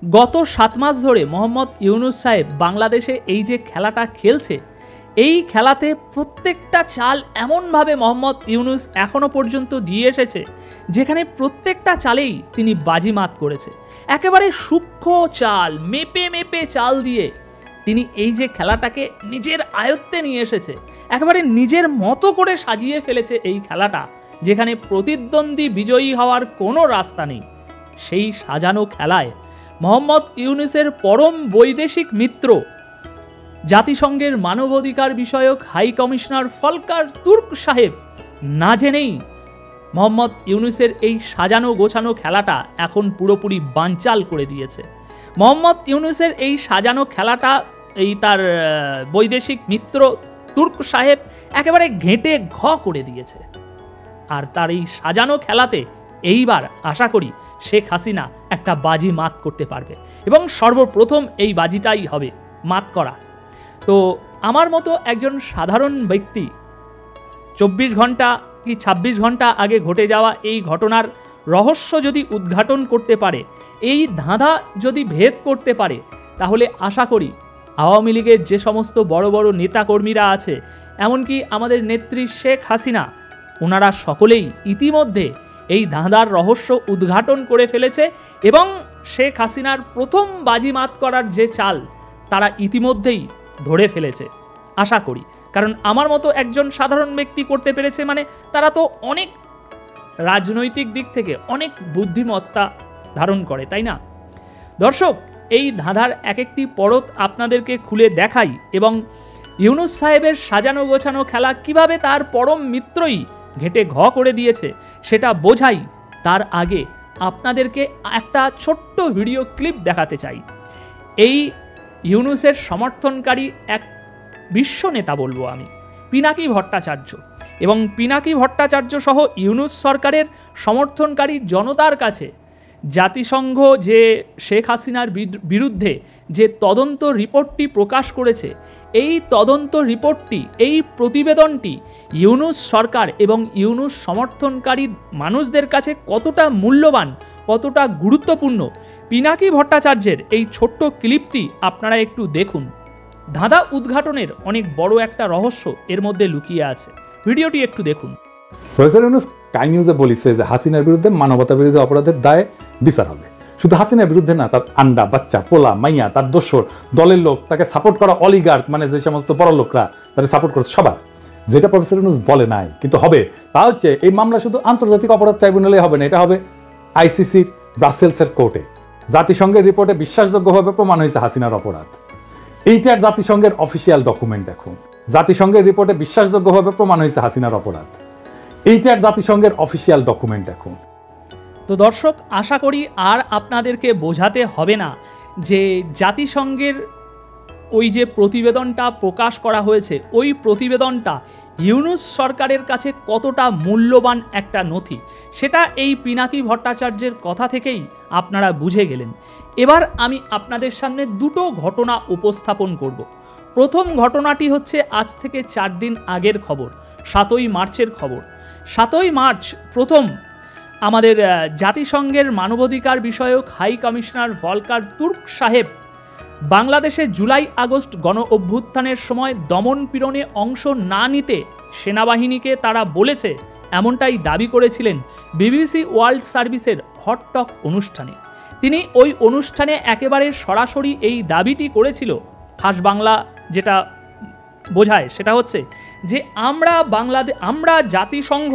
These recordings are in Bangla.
গত 7 মাস ধরে মোহাম্মদ ইউনূস সাহেব বাংলাদেশে এই যে খেলাটা খেলছে, এই খেলাতে প্রত্যেকটা চাল এমনভাবে মোহাম্মদ ইউনূস এখনও পর্যন্ত দিয়ে এসেছে যেখানে প্রত্যেকটা চালেই তিনি বাজিমাত করেছে। একেবারে সূক্ষ্ম চাল, মেপে মেপে চাল দিয়ে তিনি এই যে খেলাটাকে নিজের আয়ত্তে নিয়ে এসেছে, একেবারে নিজের মতো করে সাজিয়ে ফেলেছে এই খেলাটা, যেখানে প্রতিদ্বন্দ্বী বিজয়ী হওয়ার কোনো রাস্তা নেই। সেই সাজানো খেলায় মোহাম্মদ ইউনূসের পরম বৈদেশিক মিত্র জাতিসংঘের মানবাধিকার বিষয়ক হাই কমিশনার ভলকার তুর্ক সাহেব না জেনেই মোহাম্মদ ইউনূসের এই সাজানো গোছানো খেলাটা এখন পুরোপুরি বানচাল করে দিয়েছে। মোহাম্মদ ইউনূসের এই সাজানো খেলাটা এই তার বৈদেশিক মিত্র তুর্ক সাহেব একেবারে ঘেঁটে ঘ করে দিয়েছে। আর তার এই সাজানো খেলাতে এইবার আশা করি শেখ হাসিনা একটা বাজি মাত করতে পারবে এবং সর্বপ্রথম এই বাজিটাই হবে মাত করা। তো আমার মতো একজন সাধারণ ব্যক্তি 24 ঘন্টা কি 26 ঘন্টা আগে ঘটে যাওয়া এই ঘটনার রহস্য যদি উদ্ঘাটন করতে পারে, এই ধাঁধা যদি ভেদ করতে পারে, তাহলে আশা করি আওয়ামী লীগের যে সমস্ত বড় বড় নেতাকর্মীরা আছে, এমনকি আমাদের নেত্রী শেখ হাসিনা, ওনারা সকলেই ইতিমধ্যে এই ধাঁধার রহস্য উদ্ঘাটন করে ফেলেছে এবং শেখ হাসিনার প্রথম বাজিমাত করার যে চাল তারা ইতিমধ্যেই ধরে ফেলেছে আশা করি। কারণ আমার মতো একজন সাধারণ ব্যক্তি করতে পেরেছে মানে তারা তো অনেক রাজনৈতিক দিক থেকে অনেক বুদ্ধিমত্তা ধারণ করে, তাই না? দর্শক, এই ধাঁধার এক একটি পরত আপনাদেরকে খুলে দেখাই এবং ইউনূস সাহেবের সাজানো গোছানো খেলা কিভাবে তার পরম মিত্রই ঘেঁটে ঘ করে দিয়েছে সেটা বোঝাই। তার আগে আপনাদেরকে একটা ছোট্ট ভিডিও ক্লিপ দেখাতে চাই। এই ইউনূসের সমর্থনকারী এক বিশ্ব নেতা বলবো আমি, পিনাকি ভট্টাচার্য, এবং পিনাকি ভট্টাচার্য সহ ইউনূস সরকারের সমর্থনকারী জনতার কাছে জাতিসংঘ যে শেখ হাসিনার বিরুদ্ধে যে তদন্ত রিপোর্টটি প্রকাশ করেছে, এই তদন্ত রিপোর্টটি, এই প্রতিবেদনটি ইউনূস সরকার এবং ইউনূস সমর্থনকারী মানুষদের কাছে কতটা মূল্যবান, কতটা গুরুত্বপূর্ণ, পিনাকি ভট্টাচার্যের এই ছোট্ট ক্লিপটি আপনারা একটু দেখুন। ধাঁধা উদ্ঘাটনের অনেক বড় একটা রহস্য এর মধ্যে লুকিয়ে আছে, ভিডিওটি একটু দেখুন। প্রফেসর ইউনূস স্কাই নিউজে বলেছে যে হাসিনার বিরুদ্ধে মানবতা বিরোধী অপরাধের দায়ে বিচার হবে। শুধু হাসিনার বিরুদ্ধে না, তার আন্ডা, বাচ্চা, পোলা, মাইয়া, তার দোসর, দলের লোক, তাকে সাপোর্ট করা অলিগার্ক, মানে যে সমস্ত বড় লোকরা তাকে সাপোর্ট করছে সবার। যেটা প্রফেসর ইউনূস বলে নাই কিন্তু হবে, তা হচ্ছে এই মামলা শুধু আন্তর্জাতিক অপরাধ ট্রাইব্যুনালে হবে না, এটা হবে আইসিসির ব্রাসেলসের কোর্টে। জাতিসংঘের রিপোর্টে বিশ্বাসযোগ্যভাবে প্রমাণ হয়েছে হাসিনার অপরাধ। এইটার জাতিসংঘের অফিসিয়াল ডকুমেন্ট দেখুন। জাতিসংঘের রিপোর্টে বিশ্বাসযোগ্যভাবে প্রমাণ হয়েছে হাসিনার অপরাধ। এইটার জাতিসংঘের অফিসিয়াল ডকুমেন্ট দেখুন। তো দর্শক, আশা করি আর আপনাদেরকে বোঝাতে হবে না যে জাতিসংঘের ওই যে প্রতিবেদনটা প্রকাশ করা হয়েছে, ওই প্রতিবেদনটা ইউনূস সরকারের কাছে কতটা মূল্যবান একটা নথি, সেটা এই পিনাকি ভট্টাচার্যের কথা থেকেই আপনারা বুঝে গেলেন। এবার আমি আপনাদের সামনে দুটো ঘটনা উপস্থাপন করব। প্রথম ঘটনাটি হচ্ছে আজ থেকে 4 দিন আগের খবর, 7ই মার্চের খবর। 7ই মার্চ প্রথম আমাদের জাতিসংঘের মানবাধিকার বিষয়ক হাই কমিশনার ভলকার তুর্ক সাহেব বাংলাদেশে জুলাই আগস্ট গণ অভ্যুত্থানের সময় দমন পীড়নে অংশ না নিতে সেনাবাহিনীকে তারা বলেছে, এমনটাই দাবি করেছিলেন বিবিসি ওয়ার্ল্ড সার্ভিসের হট টক অনুষ্ঠানে। তিনি ওই অনুষ্ঠানে একেবারে সরাসরি এই দাবিটি করেছিল। খাস বাংলা যেটা বোঝায় সেটা হচ্ছে যে আমরা জাতিসংঘ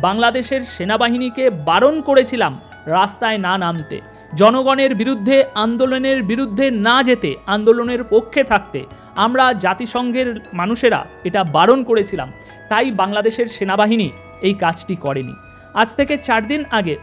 বাংলাদেশের সেনাবাহিনীকে বারণ করেছিলাম রাস্তায় না নামতে, জনগণের বিরুদ্ধে আন্দোলনের বিরুদ্ধে না যেতে, আন্দোলনের পক্ষে থাকতে আমরা জাতিসংঘের মানুষেরা এটা বারণ করেছিলাম, তাই বাংলাদেশের সেনাবাহিনী এই কাজটি করেনি। আজ থেকে 4 দিন আগে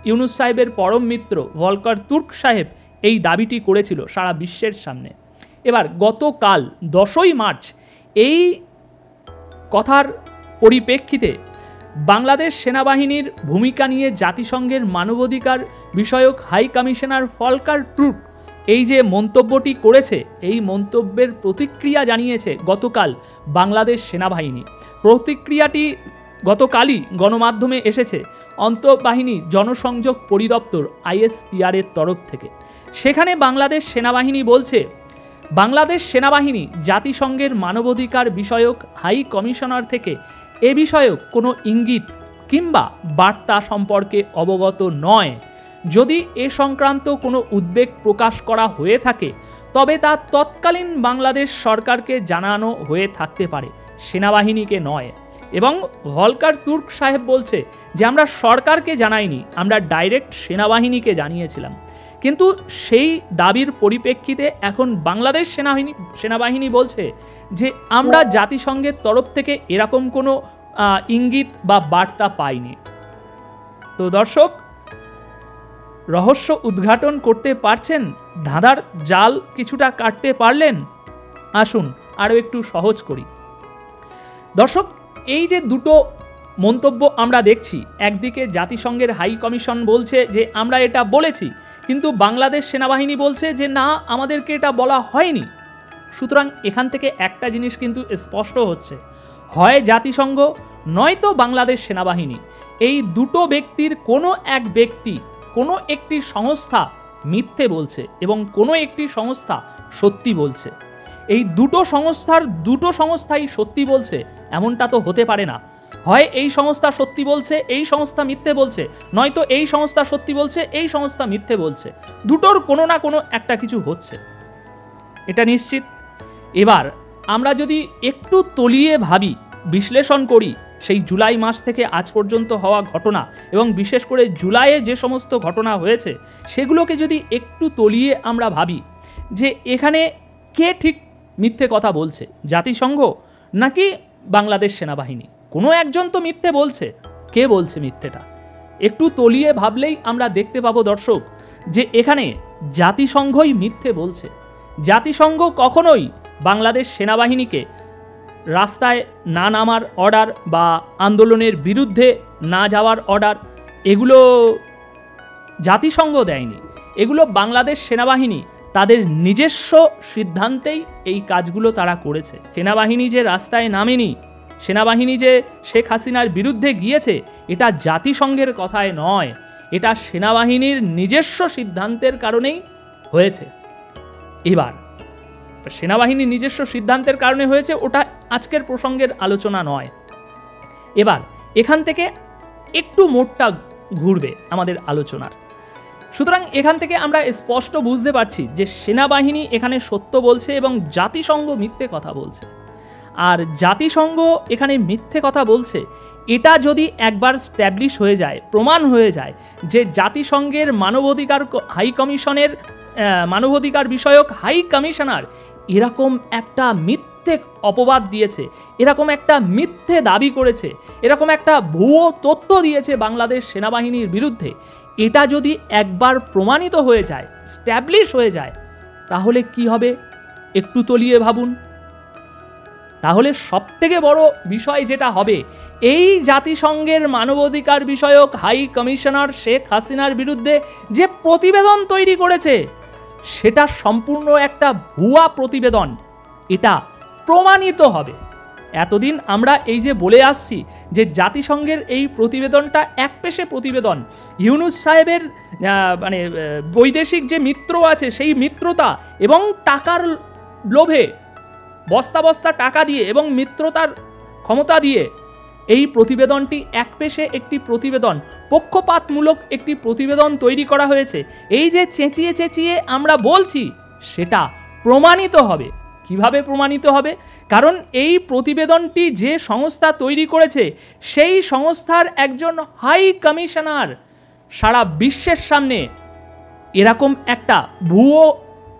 ইউনূস সাহেবের পরম মিত্র ভলকার তুর্ক সাহেব এই দাবিটি করেছিল সারা বিশ্বের সামনে। এবার গতকাল 10ই মার্চ এই কথার পরিপ্রেক্ষিতে বাংলাদেশ সেনাবাহিনীর ভূমিকা নিয়ে জাতিসংঘের মানবাধিকার বিষয়ক হাই কমিশনার ভলকার তুর্ক এই যে মন্তব্যটি করেছে, এই মন্তব্যের প্রতিক্রিয়া জানিয়েছে গতকাল বাংলাদেশ সেনাবাহিনী। প্রতিক্রিয়াটি গতকালই গণমাধ্যমে এসেছে আন্তঃবাহিনী জনসংযোগ পরিদপ্তর ISPR এর তরফ থেকে। সেখানে বাংলাদেশ সেনাবাহিনী বলছে, বাংলাদেশ সেনাবাহিনী জাতিসংঘের মানবাধিকার বিষয়ক হাই কমিশনার থেকে এ বিষয়ক কোনো ইঙ্গিত কিংবা বার্তা সম্পর্কে অবগত নয়। যদি এ সংক্রান্ত কোনো উদ্বেগ প্রকাশ করা হয়ে থাকে তবে তা তৎকালীন বাংলাদেশ সরকারকে জানানো হয়ে থাকতে পারে, সেনাবাহিনীকে নয়। এবং ভলকার তুর্ক সাহেব বলছে যে আমরা সরকারকে জানাইনি, আমরা ডাইরেক্ট সেনাবাহিনীকে জানিয়েছিলাম। কিন্তু সেই দাবির পরিপ্রেক্ষিতে এখন বাংলাদেশ সেনাবাহিনী বলছে যে আমরা জাতিসংঘের তরফ থেকে এরকম কোনো ইঙ্গিত বা বার্তা পাইনি। তো দর্শক, রহস্য উদ্ঘাটন করতে পারছেন? ধাঁধার জাল কিছুটা কাটতে পারলেন? আসুন আরও একটু সহজ করি। দর্শক, এই যে দুটো মন্তব্য আমরা দেখছি, একদিকে জাতিসংঘের হাই কমিশন বলছে যে আমরা এটা বলেছি, কিন্তু বাংলাদেশ সেনাবাহিনী বলছে যে না, আমাদেরকে এটা বলা হয়নি। সুতরাং এখান থেকে একটা জিনিস কিন্তু স্পষ্ট হচ্ছে, হয় জাতিসংঘ নয়তো বাংলাদেশ সেনাবাহিনী, এই দুটো ব্যক্তির কোনো এক ব্যক্তি, কোনো একটি সংস্থা মিথ্যে বলছে এবং কোনো একটি সংস্থা সত্যি বলছে। এই দুটো সংস্থাই সত্যি বলছে এমনটা তো হতে পারে না। হয় এই সংস্থা সত্যি বলছে, এই সংস্থা মিথ্যে বলছে, নয়তো এই সংস্থা সত্যি বলছে, এই সংস্থা মিথ্যে বলছে। দুটোর কোনো না কোনো একটা কিছু হচ্ছে, এটা নিশ্চিত। এবার আমরা যদি একটু তলিয়ে ভাবি, বিশ্লেষণ করি সেই জুলাই মাস থেকে আজ পর্যন্ত হওয়া ঘটনা এবং বিশেষ করে জুলাইয়ে যে সমস্ত ঘটনা হয়েছে সেগুলোকে যদি একটু তলিয়ে আমরা ভাবি যে এখানে কে ঠিক মিথ্যে কথা বলছে, জাতিসংঘ নাকি বাংলাদেশ সেনাবাহিনী? কোনো একজন তো মিথ্যে বলছে, কে বলছে মিথ্যেটা? একটু তলিয়ে ভাবলেই আমরা দেখতে পাবো দর্শক যে এখানে জাতিসংঘই মিথ্যে বলছে। জাতিসংঘ কখনোই বাংলাদেশ সেনাবাহিনীকে রাস্তায় না নামার অর্ডার বা আন্দোলনের বিরুদ্ধে না যাওয়ার অর্ডার এগুলো জাতিসংঘ দেয়নি। এগুলো বাংলাদেশ সেনাবাহিনী তাদের নিজস্ব সিদ্ধান্তেই এই কাজগুলো তারা করেছে। সেনাবাহিনী যে রাস্তায় নামেনি, সেনাবাহিনী যে শেখ হাসিনার বিরুদ্ধে গিয়েছে, এটা জাতিসংঘের কথায় নয়, এটা সেনাবাহিনীর নিজস্ব সিদ্ধান্তের কারণেই হয়েছে। এবার সেনাবাহিনীর নিজস্ব সিদ্ধান্তের কারণে হয়েছে, ওটা আজকের প্রসঙ্গের আলোচনা নয়। এবার এখান থেকে একটু মোড়টা ঘুরবে আমাদের আলোচনার। সুতরাং এখান থেকে আমরা স্পষ্ট বুঝতে পারছি যে সেনাবাহিনী এখানে সত্য বলছে এবং জাতিসংঘ মিথ্যে কথা বলছে। আর জাতিসংঘ এখানে মিথ্যে কথা বলছে, এটা যদি একবার স্ট্যাবলিশ হয়ে যায়, প্রমাণ হয়ে যায় যে জাতিসংঘের মানবাধিকার বিষয়ক হাই কমিশনার এরকম একটা মিথ্যে অপবাদ দিয়েছে, এরকম একটা মিথ্যে দাবি করেছে, এরকম একটা ভুয়ো তথ্য দিয়েছে বাংলাদেশ সেনাবাহিনীর বিরুদ্ধে, এটা যদি একবার প্রমাণিত হয়ে যায়, স্ট্যাবলিশ হয়ে যায়, তাহলে কি হবে একটু তলিয়ে ভাবুন। তাহলে সবথেকে বড় বিষয় যেটা হবে, এই জাতিসংঘের মানবাধিকার বিষয়ক হাই কমিশনার শেখ হাসিনার বিরুদ্ধে যে প্রতিবেদন তৈরি করেছে সেটা সম্পূর্ণ একটা ভুয়া প্রতিবেদন, এটা প্রমাণিত হবে। এতদিন আমরা এই যে বলে আসছি যে জাতিসংঘের এই প্রতিবেদনটা একপেশে প্রতিবেদন, ইউনূস সাহেবের বৈদেশিক যে মিত্র আছে সেই মিত্রতা এবং টাকার লোভে বস্তা বস্তা টাকা দিয়ে এবং মিত্রতার ক্ষমতা দিয়ে এই প্রতিবেদনটি একপেশে একটি প্রতিবেদন, পক্ষপাতমূলক একটি প্রতিবেদন তৈরি করা হয়েছে। এই যে চেঁচিয়ে চেঁচিয়ে আমরা বলছি সেটা প্রমাণিত হবে। কিভাবে প্রমাণিত হবে? কারণ এই প্রতিবেদনটি যে সংস্থা তৈরি করেছে সেই সংস্থার একজন হাই কমিশনার সারা বিশ্বের সামনে এরকম একটা ভুয়ো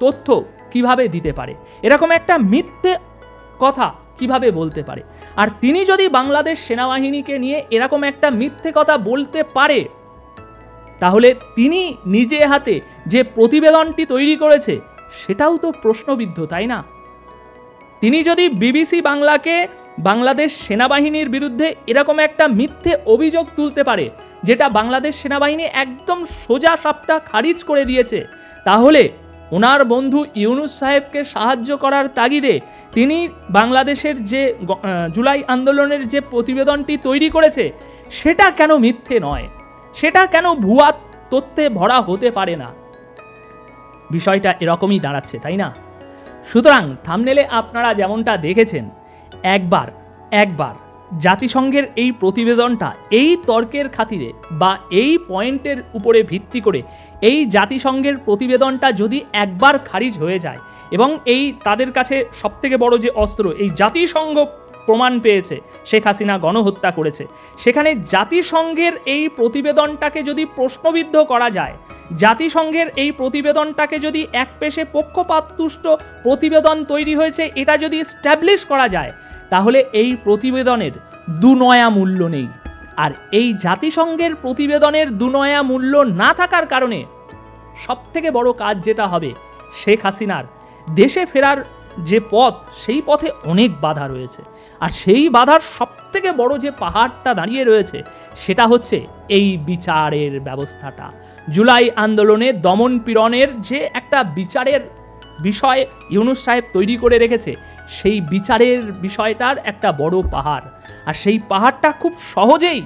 তথ্য কিভাবে দিতে পারে, এরকম একটা মিথ্যে কথা কিভাবে বলতে পারে। আর তিনি যদি বাংলাদেশ সেনাবাহিনীকে নিয়ে এরকম একটা মিথ্যে কথা বলতে পারে, তাহলে তিনি নিজে হাতে যে প্রতিবেদনটি তৈরি করেছে সেটাও তো প্রশ্নবিদ্ধ, তাই না? তিনি যদি বিবিসি বাংলাকে বাংলাদেশ সেনাবাহিনীর বিরুদ্ধে এরকম একটা মিথ্যে অভিযোগ তুলতে পারে, যেটা বাংলাদেশ সেনাবাহিনী একদম সোজা সাপটা খারিজ করে দিয়েছে, তাহলে ওনার বন্ধু ইউনূস সাহেবকে সাহায্য করার তাগিদে তিনি বাংলাদেশের যে জুলাই আন্দোলনের যে প্রতিবেদনটি তৈরি করেছে সেটা কেন মিথ্যে নয়, সেটা কেন ভুয়া তথ্যে ভরা হতে পারে না? বিষয়টা এরকমই দাঁড়াচ্ছে, তাই না? সুতরাং থাম্বনেলে আপনারা যেমনটা দেখেছেন, একবার জাতিসংঘের এই প্রতিবেদনটা এই তর্কের খাতিরে বা এই পয়েন্টের উপরে ভিত্তি করে এই জাতিসংঘের প্রতিবেদনটা যদি একবার খারিজ হয়ে যায় এবং এই তাদের কাছে সবথেকে বড় যে অস্ত্র, এই জাতিসংঘ প্রমাণ পেয়েছে শেখ হাসিনা গণহত্যা করেছে, সেখানে জাতিসংঘের এই প্রতিবেদনটাকে যদি প্রশ্নবিদ্ধ করা যায়, জাতিসংঘের এই প্রতিবেদনটাকে যদি একপেশে পক্ষপাতদুষ্ট প্রতিবেদন তৈরি হয়েছে এটা যদি স্ট্যাবলিশ করা যায়, তাহলে এই প্রতিবেদনের দুনয়া মূল্য নেই। আর এই জাতিসংঘের প্রতিবেদনের দুনয়া মূল্য না থাকার কারণে সবথেকে বড় কাজ যেটা হবে, শেখ হাসিনার দেশে ফেরার যে পথ, সেই পথে অনেক বাধা রয়েছে। আর সেই বাধার সবথেকে বড় যে পাহাড়টা দাঁড়িয়ে রয়েছে সেটা হচ্ছে এই বিচারের ব্যবস্থাটা। জুলাই আন্দোলনে দমন পীড়নের যে একটা বিচারের বিষয় ইউনূস সাহেব তৈরি করে রেখেছে, সেই বিচারের বিষয়টার একটা বড় পাহাড়। আর সেই পাহাড়টা খুব সহজেই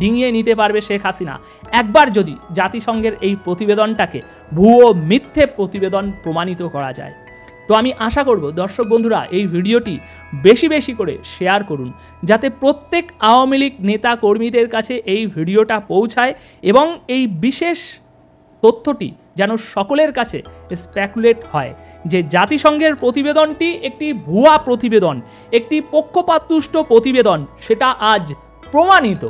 ডিঙিয়ে নিতে পারবে শেখ হাসিনা একবার যদি জাতিসংঘের এই প্রতিবেদনটাকে ভুয়ো মিথ্যে প্রতিবেদন প্রমাণিত করা যায়। তো আমি আশা করব দর্শক বন্ধুরা এই ভিডিওটি বেশি বেশি করে শেয়ার করুন, যাতে প্রত্যেক আওয়ামী লীগ নেতা কর্মীদের কাছে এই ভিডিওটা পৌঁছায় এবং এই বিশেষ তথ্যটি যেন সকলের কাছে স্পেকুলেট হয় যে জাতিসংঘের প্রতিবেদনটি একটি ভুয়া প্রতিবেদন, একটি পক্ষপাতদুষ্ট প্রতিবেদন, সেটা আজ প্রমাণিত।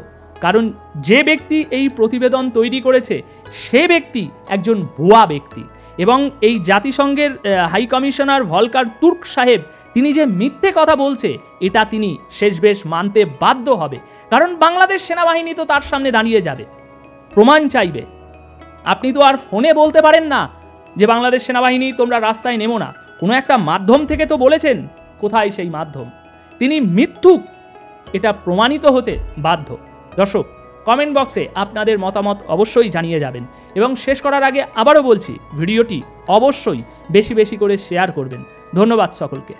কারণ যে ব্যক্তি এই প্রতিবেদন তৈরি করেছে সে ব্যক্তি একজন ভুয়া ব্যক্তি এবং এই জাতিসংঘের হাই কমিশনার ভলকার তুর্ক সাহেব তিনি যে মিথ্যে কথা বলছে এটা তিনি শেষবেশ মানতে বাধ্য হবে। কারণ বাংলাদেশ সেনাবাহিনী তো তার সামনে দাঁড়িয়ে যাবে, প্রমাণ চাইবে। আপনি তো আর ফোনে বলতে পারেন না যে বাংলাদেশ সেনাবাহিনী তোমরা রাস্তায় নেমো না, কোনো একটা মাধ্যম থেকে তো বলেছেন। কোথায় সেই মাধ্যম? তিনি মিথ্যুক, এটা প্রমাণিত হতে বাধ্য। দর্শক, কমেন্ট বক্সে আপনাদের মতামত অবশ্যই জানিয়ে যাবেন এবং শেষ করার আগে আবারও বলছি, ভিডিওটি অবশ্যই বেশি বেশি করে শেয়ার করবেন। ধন্যবাদ সকলকে।